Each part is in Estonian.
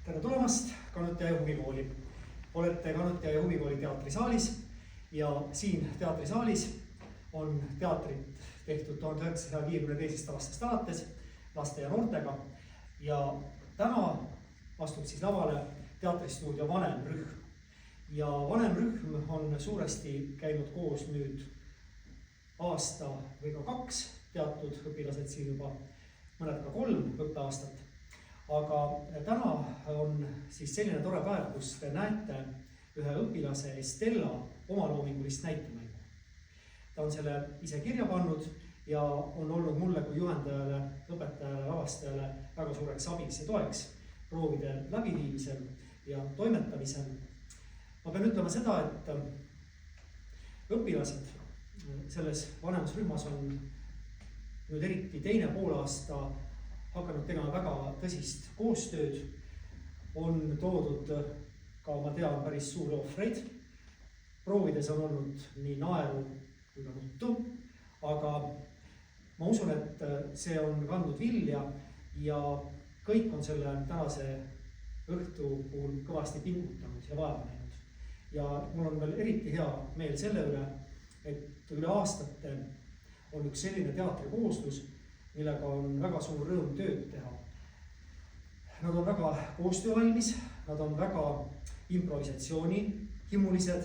Tere tulemast Kanutiaia huvikooli. Olete Kanutiaia huvikooli teatrisaalis ja siin teatrisaalis on teatrit tehtud 1952. aastast alates laste ja noortega. Ja täna astub siis lavale teatristuudio vanem rühm. Ja vanem rühm on suuresti käinud koos nüüd aasta või ka 2, teatud õpilased siin juba mõned ka 3 õppeaastat. Aga täna on siis selline tore päev, kus te näete ühe õpilase Estella omaloomingulist näitemängu. Ta on selle ise kirja pannud ja on olnud mulle kui juhendajale, õpetajale, lavastajale väga suureks abiks ja toeks proovide läbiviimisel ja toimetamisel. Ma pean ütlema seda, et õpilased selles vanemas rühmas on nüüd eriti teine poolaasta hakanud tegema väga tõsist koostööd. On toodud ka, ma tean, päris suuri ohvreid. Proovides on olnud nii naeru kui ka nuttu, aga ma usun, et see on kandnud vilja ja kõik on selle tänase õhtu puhul kõvasti pingutanud ja vaeva näinud. Ja mul on veel eriti hea meel selle üle, et üle aastate on üks selline teatrikooslus, millega on väga suur rõõm tööd teha. Nad on väga koostöövalmis, nad on väga improvisatsioonihimulised,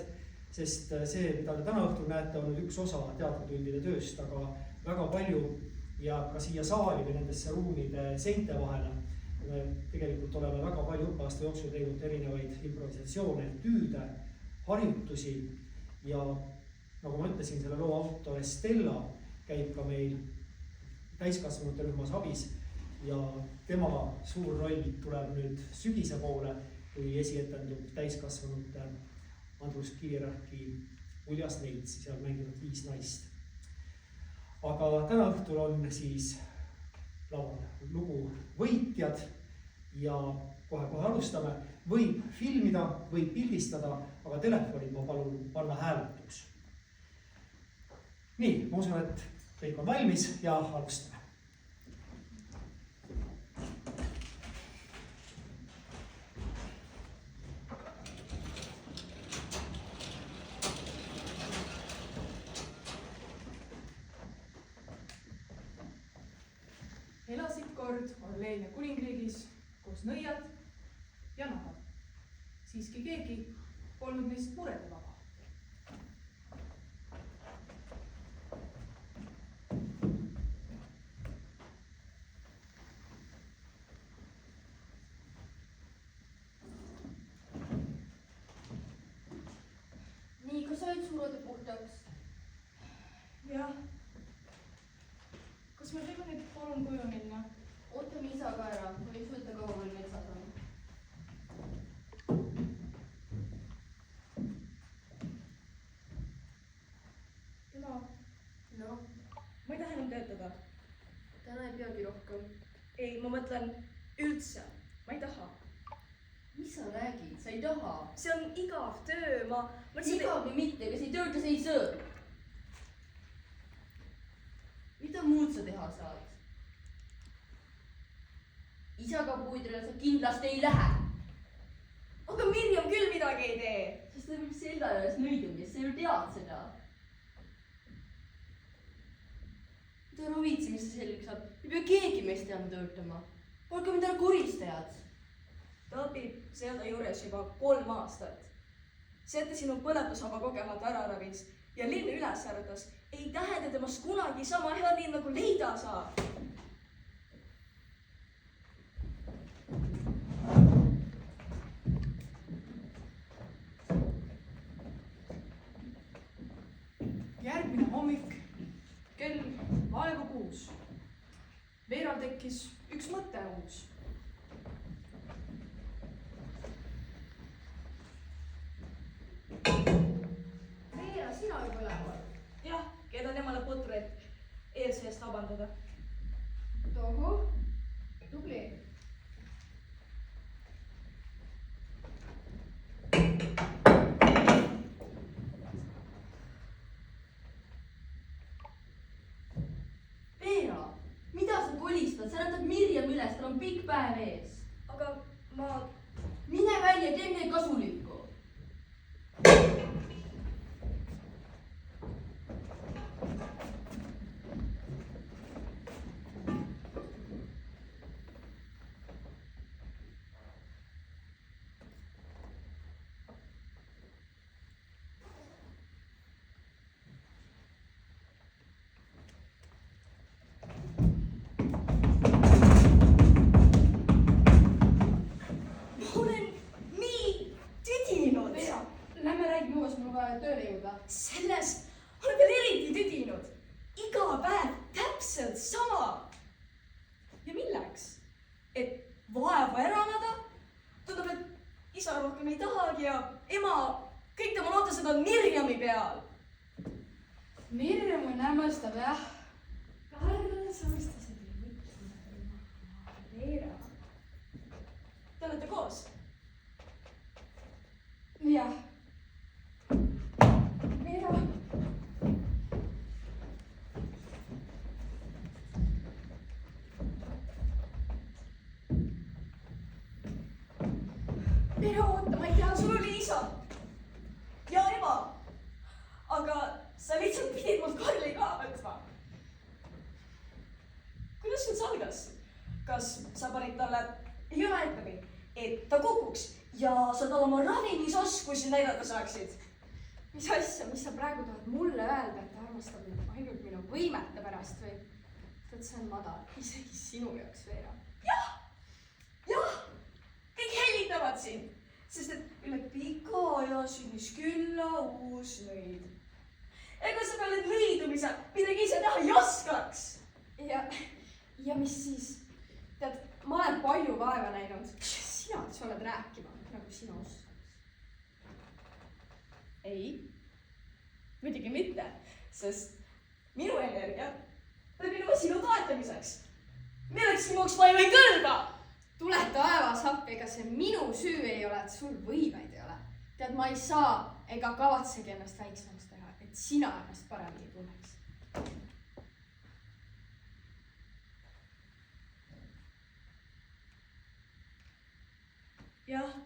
sest see, mida te täna õhtul näete, on nüüd üks osa teatritundide tööst, aga väga palju ja ka siia saali või nendesse ruumide seinte vahele. Me tegelikult oleme väga palju õppeaasta jooksul teinud erinevaid improvisatsioone, tüüde, harjutusi ja nagu ma ütlesin, selle loo autor Estella käib ka meil täiskasvanute rühmas abis ja tema suur roll tuleb nüüd sügise poole, kui esietendub täiskasvanute Andrus Kivirähki Uljas Neits, seal mänginud 5 naist. Aga täna õhtul on siis laval lugu Võitjad ja kohe alustame. Võib filmida, võib pildistada, aga telefonid ma palun panna hääletuks. Nii, ma usun, et kõik on valmis ja alustame. Elasid kord Orleania kuningriigis koos nõiad ja nahad. Siiski keegi polnud neist murede vaba. Kas said suurade puhtaks? Jah. Kas me võime nüüd palun koju minna? Ootame isa ka ära, või ei suuta kaua veel metsas on. Ema. No? Ma ei taha enam töötada. Täna ei peagi rohkem. Ei, ma mõtlen üldse. Ma ei taha. Mis sa räägid? Sa ei taha? See on igav töö, Igav või mitte, kas ei tööta, sa ei söö. Mida muud sa teha saad? Isaga puidrile sa kindlasti ei lähe. Aga Mirjam küll midagi ei tee. Sest ta võib selga juures nõidumist, sa ju tead seda. Mida ära viitsi, mis sa selgeks saab? Ei pea keegi meist enam töötama. Olge mind ära koristajad. Ta õpib seda juures juba 3 aastat. See, et ta sinu põletusaba kogemata ära ravis ja linn üles ärdas, ei tähenda temast kunagi sama hea nii, nagu leida saab. Järgmine hommik, kell vaevu 6. Veeral tekkis üks mõte uus. Veera, sina juba üleval. Jah, keedan emale putru, et eesseest vabandada. Tohu, tubli. Veera, mida sa kolistad? Sa äratad Mirjam üles, tal on pikk päev ees. Aga ma ja tee midagi kasulikku. Ma olen nii tüdinud. Veera, lähme räägi muus, mul on vaja tööle jõuda. Selles olen veel eriti tüdinud. Iga päev täpselt sama. Ja milleks? Et vaeva eraneda? Tundub, et isa rohkem ei tahagi ja ema, kõik tema lootused on Mirjami peal. Mirjam on hämmastav, jah. Veera, te olete koos? Jah. Veera. Veera, oota, ma ei tea, sul oli isa ja ema, aga sa lihtsalt pidid mult Karli ka võtma. Kuidas sul see algas? Kas sa panid talle jõle ettegi, et ta kukuks ja sa talle oma ravimisoskusi näidata saaksid? Mis asja, mis sa praegu tahad mulle öelda, et ta armastab mind ainult minu võimete pärast või? Tead, see on madal, isegi sinu jaoks, Veera. Jah, kõik hellitavad sind, sest et üle pika aja sündis külla uus nõid. Ega sa peale nõidumise midagi ise teha ei oskaks. Ja mis siis? Tead, ma olen palju vaeva näinud. Sina oled rääkima, nagu sina oskad. Ei, muidugi mitte, sest minu energia peab minema sinu toetamiseks. Millekski muuks ma ei kõlba. Tule taevas appi, ega see minu süü ei ole, et sul võimeid ei ole. Tead, ma ei saa ega kavatsegi ennast väiksemaks teha, et sina ennast paremini tunneks. Jah,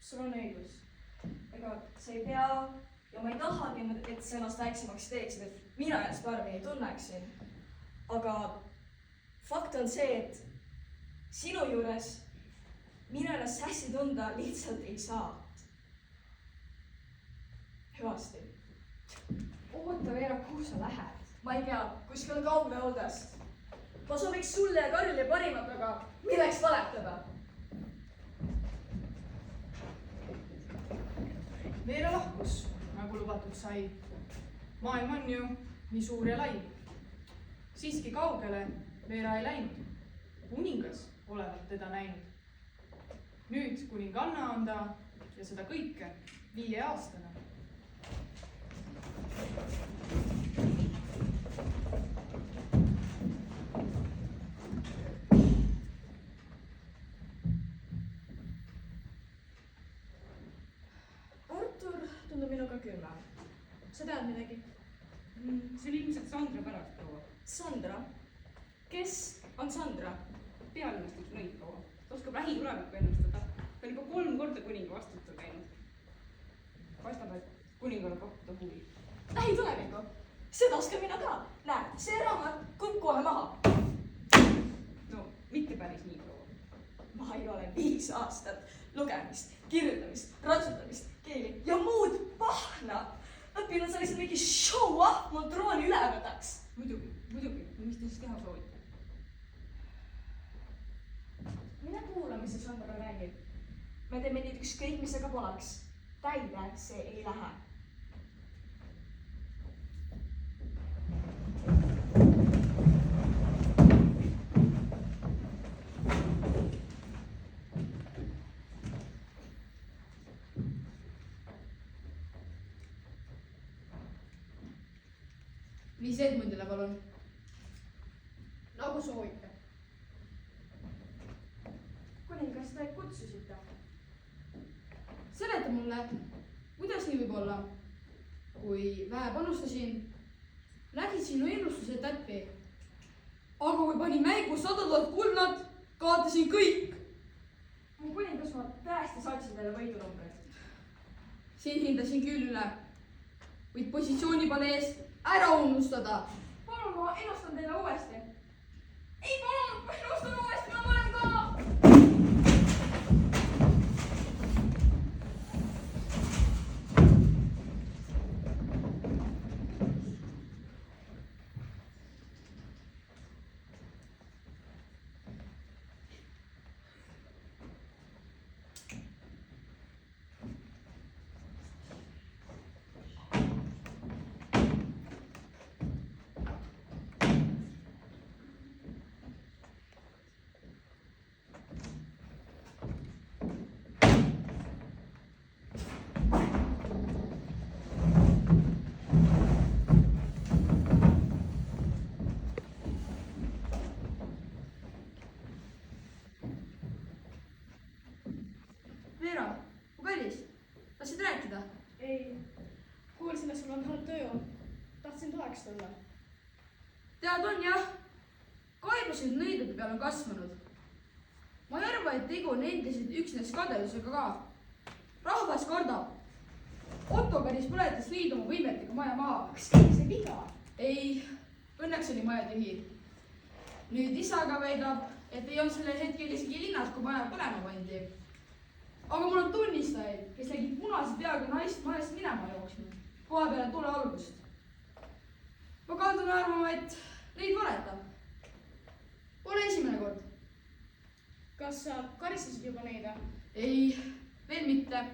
sul on õigus. Ega sa ei pea ja ma ei tahagi, et sa ennast väiksemaks teeksid, et mina ennast paremini tunneksin. Aga fakt on see, et sinu juures minu ennast hästi tunda lihtsalt ei saa. Hüvasti. Oota, Veera, kuhu sa lähed? Ma ei tea, kuskil kaugel oldest. Ma sooviks sulle ja Karlile parimat, aga milleks valetada? Veera lahkus, nagu lubatud sai. Maailm on ju nii suur ja lai. Siiski kaugele Veera ei läinud. Kuningas olevat teda näinud. Nüüd kuninganna on ta ja seda kõike 5 aastane. Artur tundub minuga 10. Sa tead midagi? See oli ilmselt Sandra pärast, proua. Sandra? Kes on Sandra? Pealinastus nõid, proua. Ta oskab lähitulevikku ennustada. Ta on juba 3 korda kuninga vastutusel käinud. Paistab, et kuningal on pakkuda huvi. Lähitulevikku? Seda oskan mina ka. Näed, see raamat kukub kohe maha. No, mitte päris nii, proua. Ma ei ole 5 aastat lugemist, kirjutamist, ratsutamist, keeli ja muud pahna. Õppinud sa lihtsalt mingi show-off mul trooni üle võtaks. Muidugi. Mis te siis teha soovite? Mine kuula, mis see Sandra räägib. Me teeme nüüd ükskõik, mis aga poleks. Täide see ei lähe. Viis Edmundile, palun. Nagu soovite. Kuningas, te kutsusite. Seleta mulle, kuidas nii võib olla? Kui vähe panustasin, läksid sinu ennustused täppi. Aga kui panin mängu 100 000 kulnat, kaotasin kõik. Mu kuningas, ma tõesti saatsin teile võidunumbreid. siin hindasin küll üle. võid positsioonipalees ära unustada. palun, ma ennustan teile uuesti. ei, palun, ma ennustan uuesti, ma tulen ka. Veera, mu kallis, tahtsid rääkida? ei, kuulsin, et sul on halb tuju. Tahtsin toeks tulla. tead on jah, kaebused nõidade peale on kasvanud. ma ei arva, et tegu on endiselt üksnes kadedusega ka. rahvas kardab. Otto päris põletas liiduma võimetega maja maha. kas teil see viga? ei, õnneks oli maja tühi. nüüd isa ka väidab, et ei olnud sellel hetkel isegi linnas, kui maja põlema pandi. aga mul on tunnistajaid, kes nägid punase peaga naist majast minema jooksnud, koha peale tule algust. ma kaldun arvama, et neid valetab. Pole esimene kord. kas sa karistasid juba neid? ei, veel mitte.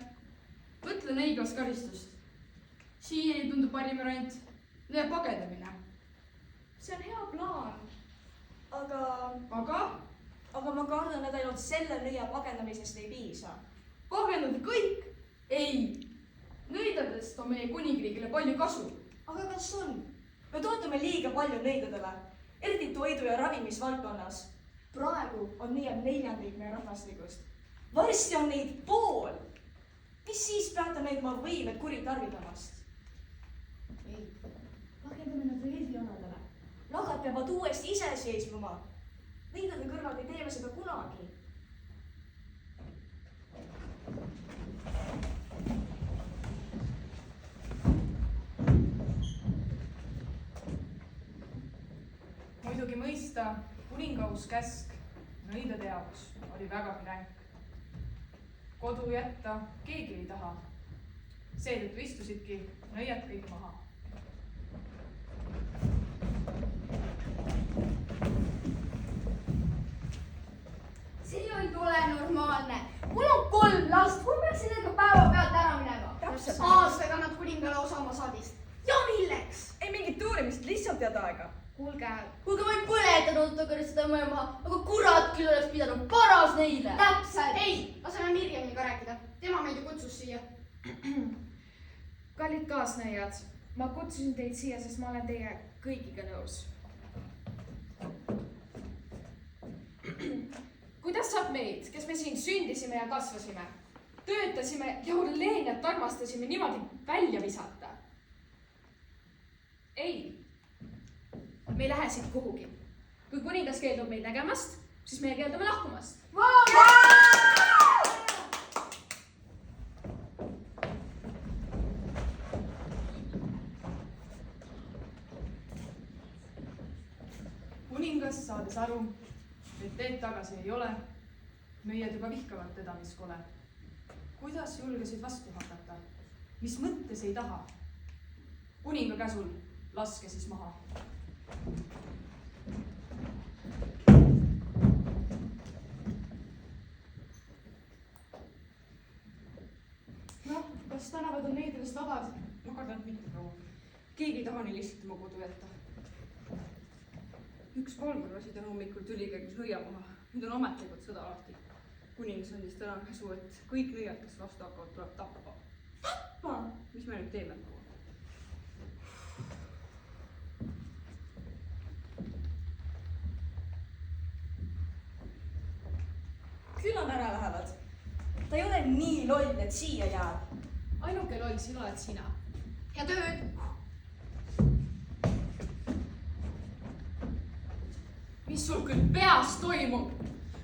mõtlen õiglast karistust. siiani tundub parim variant nõe pagedamine. see on hea plaan. aga ma kardan, et ainult selle nõia pagendamisest ei piisa. pagendada kõik? ei. nõidadest on meie kuningriigile palju kasu. aga kas on? me toetume liiga palju nõidadele, eriti toidu ja ravimisvaldkonnas. praegu on nõiad 1/4 meie rahvastikust. varsti on neid pool. mis siis peate neid oma võimed kuritarvitamast? ei, rakendame nad veeljoonadele. lagad peavad uuesti iseseisvuma. nõidade kõrval ei tee me seda kunagi. muidugi mõista, kuninga uus käsk nõidade jaoks oli vägagi ränk. kodu jätta keegi ei taha. seetõttu istusidki nõiad kõik maha. see ei ole normaalne. mul on 3 last, mul peaks nendega päevapealt ära minema. aastaga annad kuningale osa oma saadist. ja milleks? ei mingit uurimist, lihtsalt head aega. kuulge, kuulge, ma ei põletanud Otto seda maja maha, aga kurat küll oleks pidanud paras neile. täpselt. ei, laseme Mirjamiga rääkida. tema meid ju kutsus siia. kallid kaasnäijad, ma kutsusin teid siia, sest ma olen teie kõigiga nõus. kuidas saab meid, kes me siin sündisime ja kasvasime, töötasime ja Orleeniat armastasime, niimoodi välja visata? ei, me ei lähe siit kuhugi. kui kuningas keeldub meid nägemast, siis meie keeldume lahkumast. kuningas, saades aru, et teed tagasi ei ole, nõiad juba vihkavad teda, mis kole. kuidas julgesid vastu hakata? mis mõttes ei taha? kuninga käsul laske siis maha. noh, kas tänavad on neidest vabad? ma kardan, et mitte, proua. keegi ei taha neil lihtsalt oma kodu jätta. üks palgur lasi täna hommikul tüli käigus nõia maha. nüüd on ametlikult sõda lahti. kuningas andis täna käsu, et kõik nõiad, kes vastu hakkavad, tuleb tappa. tappa? mis me nüüd teeme, proua? küll nad ära lähevad. ta ei ole nii loll, et siia jääb. ainuke loll siin oled sina. ja tööd. mis sul küll peas toimub?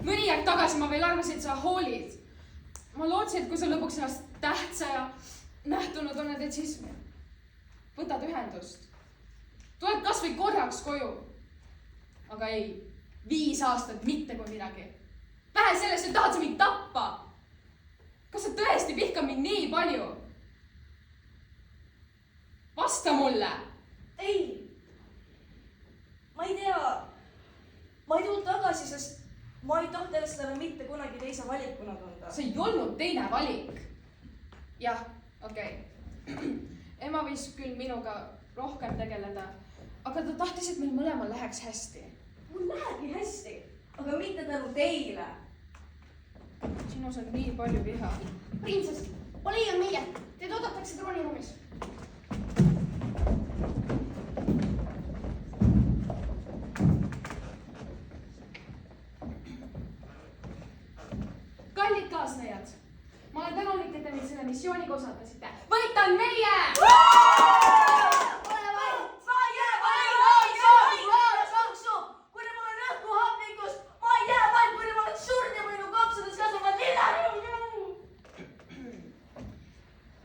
mõni aeg tagasi ma veel arvasin, et sa hoolid. ma lootsin, et kui sa lõpuks ennast tähtsa ja nähtuna tunned, et siis võtad ühendust. Tuled kas või korraks koju. Aga ei, 5 aastat mitte kui midagi. Vähe sellest, et tahad sa mind tappa. Kas sa tõesti vihkad mind nii palju? Vasta mulle! ei, ma ei tea, ma ei tulnud tagasi, sest ma ei tahtnud seda mitte kunagi teise valikuna tunda. See ei olnud teine valik. Jah, okei. Ema võis küll minuga rohkem tegeleda, aga ta tahtis, et meil mõlemal läheks hästi. Mul lähebki hästi, aga mitte tänu teile. Sinus on nii palju viha. printsess, Olivia on meie. Teid oodatakse trooniruumis. Kallid kaasnejad, ma olen tänulik, et te meid selle missiooniga osatasite. Võita on meie! kuni mul on õhku hapnikust, ma ei jää vaid, kuni ma olen surnud ja minu kapsades kasvavad lilled.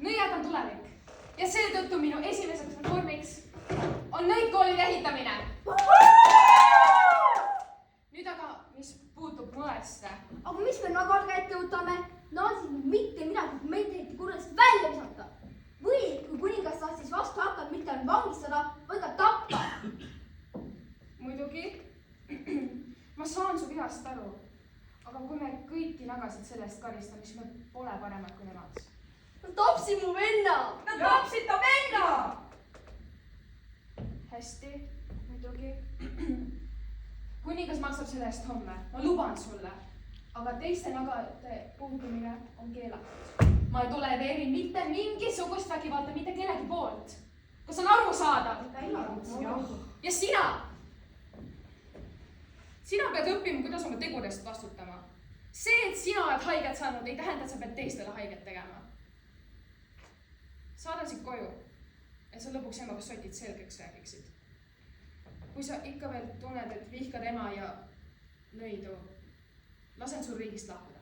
Nõiad on tulevik ja seetõttu minu esimeseks reformiks on nõidkoolide ehitamine. Nüüd aga, mis puutub mõesse. aga mis me nagu aega ette võtame? Naansime mitte midagi, kui meid tehti kurjast välja visata. Või kui kuningas tahtis vastu hakata mitte ainult vangistada, vaid ka tappa. Muidugi, ma saan su vihast aru, aga kui me kõiki nagasid selle eest karistame, siis me pole paremad kui nemad. Nad tapsid mu venna. Nad tapsid ta venna. Hästi, muidugi. Kuningas maksab selle eest homme, ma luban sulle, aga teiste nagade puutumine on keelatud. Ma ei tolereeri mitte mingisugust vägivalda mitte kellegi poolt. Kas on aru saadav? Ja sina? Sina pead õppima, kuidas oma tegudest vastutama. See, et sina oled haiget saanud, ei tähenda, et sa pead teistele haiget tegema. Saadan sind koju, et sa lõpuks emaga sotid selgeks räägiksid. Kui sa ikka veel tunned, et vihkad ema ja nõidu, lasen sul riigist lahkuda.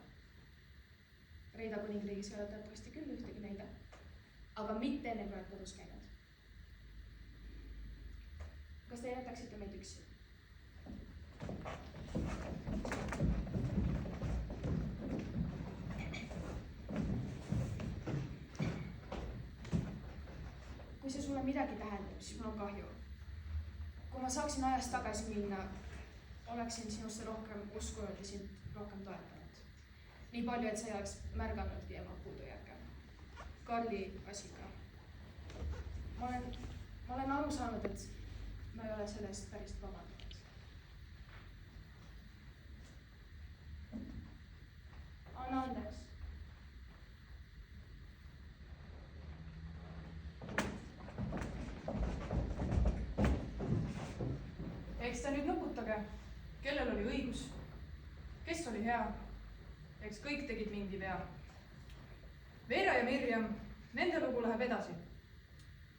Reida kuningriigis ei ole teatavasti küll ühtegi nõida, aga mitte enne, kui oled kodus käinud. Kas te jätaksite meid üksi? Kui see sulle midagi tähendab, siis mul on kahju. Kui ma saaksin ajas tagasi minna, oleksin sinusse rohkem uskunud ja sind rohkem toetanud. Nii palju, et sa ei oleks märganudki ema puudujääke. Karli asi ka. Ma olen aru saanud, et ma ei ole sellest päris vabandanud. Anna andeks. Eks te nüüd nuputage, kellel oli õigus, kes oli hea. Eks kõik tegid mingi vea. Veera ja Mirjam, nende lugu läheb edasi.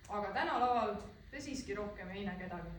Aga täna laval te siiski rohkem ei näe kedagi.